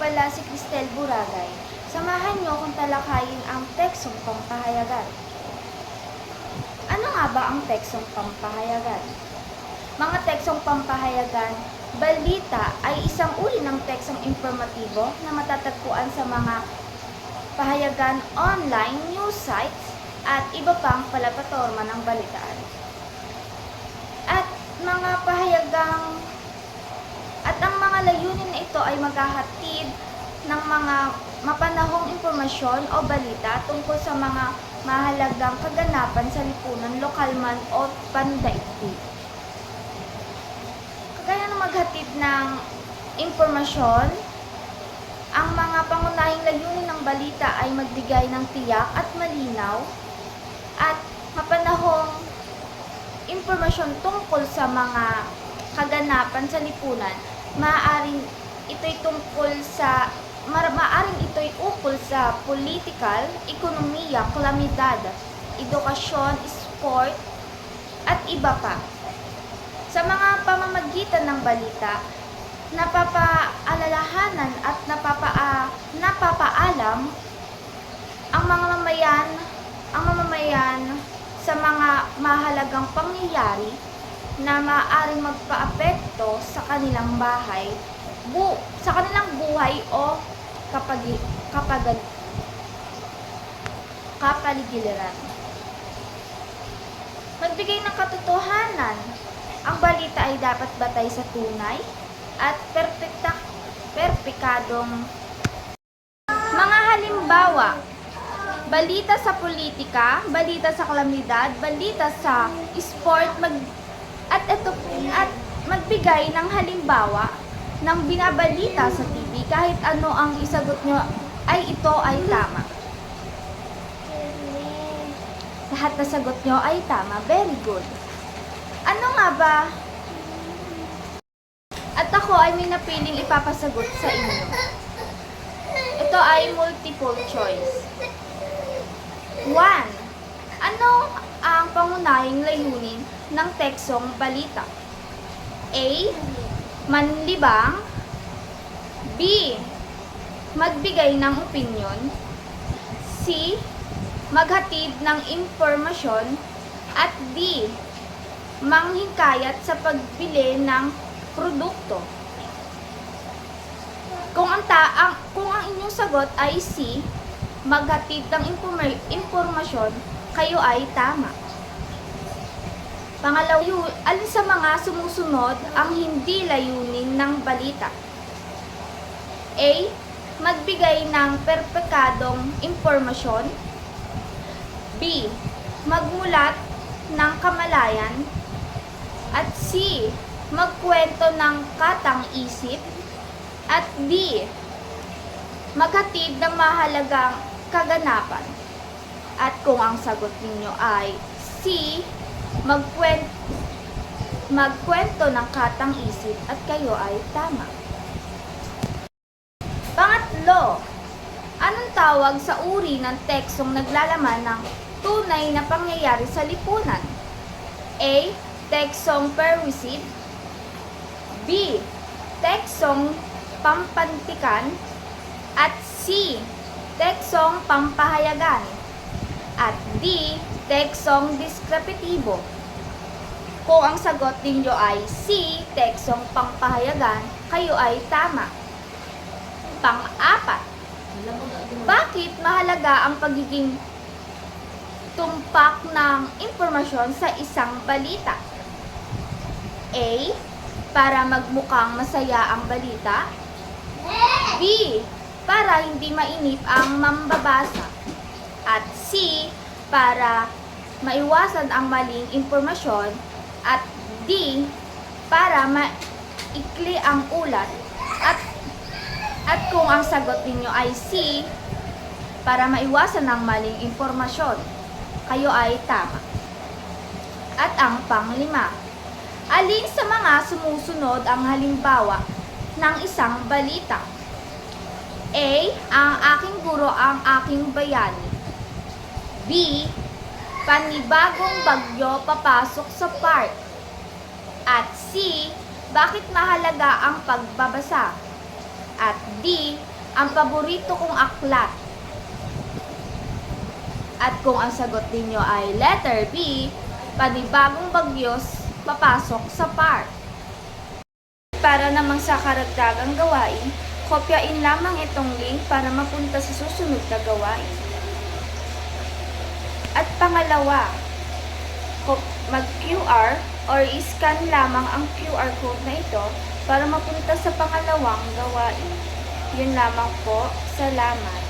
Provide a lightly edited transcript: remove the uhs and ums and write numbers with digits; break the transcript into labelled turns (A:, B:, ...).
A: pala si Cristel Buragay. Samahan niyo kung talakayin ang teksong pampahayagan. Ano nga ba ang teksong pampahayagan? Mga teksong pampahayagan, balita ay isang uri ng teksong informatibo na matatagpuan sa mga pahayagan online, news sites, at iba pang palapatorma ng balitaan. At mga pahayagang ang mga layunin na ito ay maghahatid ng mga mapanahong impormasyon o balita tungkol sa mga mahalagang kaganapan sa lipunan, lokal man o pandaigdig. Kaya na maghatid ng impormasyon, ang mga pangunahing layunin ng balita ay magbigay ng tiyak at malinaw at mapanahong impormasyon tungkol sa mga kaganapan sa lipunan. Maaaring ito'y ukol sa political, ekonomiya, kalamidad, edukasyon, sport, at iba pa. Sa mga pamamagitan ng balita, napapaalalahanan at napapaalam ang mamamayan sa mga mahalagang pangyayari na maaaring magpaapekto sa kanilang buhay o kapaligiran. Magbigay ng katotohanan. Ang balita ay dapat batay sa tunay at perpikadong mga halimbawa. Balita sa politika, balita sa kalamidad, balita sa sport, at magbigay ng halimbawa ng binabalita sa TV. Kahit ano ang isagot nyo ay ito ay tama. Lahat na sagot nyo ay tama. Very good. Ano nga ba? At ako ay may napiling ipapasagot sa inyo. Ito ay multiple choice. 1. Ano ang pangunahing layunin ng teksong balita? A. Manlibang. B. Magbigay ng opinyon. C. Maghatid ng impormasyon. At D. Manghikayat sa pagbili ng produkto. Kung ang inyong sagot ay C, maghatid ng impormasyon, kayo ay tama. Pangalawa, alin sa mga sumusunod ang hindi layunin ng balita? A. Magbigay ng perpekadong impormasyon. B. Magmulat ng kamalayan. At C. Magkwento ng katang-isip. At D. Maghatid ng mahalagang kaganapan. At kung ang sagot ninyo ay C, magkwento ng katang-isip, at kayo ay tama. Pangatlo, anong tawag sa uri ng teksong naglalaman ng tunay na pangyayari sa lipunan? A. Teksong pervasive. B. Teksong pampantikan. At C. Teksong pampahayagan. At D. Teksong deskriptibo. Kung ang sagot ninyo ay C, teksong pampahayagan, kayo ay tama. Pang-apat, bakit mahalaga ang pagiging tumpak ng impormasyon sa isang balita? A. Para magmukhang masaya ang balita. B. Para hindi mainip ang mambabasa. At C. Para maiwasan ang maling impormasyon. At D. Para maikli ang ulat. At kung ang sagot ninyo ay C, para maiwasan ang maling impormasyon, kayo ay tama. At ang panglima, alin sa mga sumusunod ang halimbawa ng isang balita? A. Ang aking guro ang aking bayani. B. Panibagong bagyo papasok sa park. At C. Bakit mahalaga ang pagbabasa? At D. Ang paborito kong aklat. At kung ang sagot ninyo ay letter B, panibagong bagyos papasok sa park. Para namang sa karagdagang gawain, kopyain lamang itong link para mapunta sa susunod na gawain. At pangalawa, mag-QR or i-scan lamang ang QR code na ito para mapunta sa pangalawang gawain. Yun lamang po. Salamat.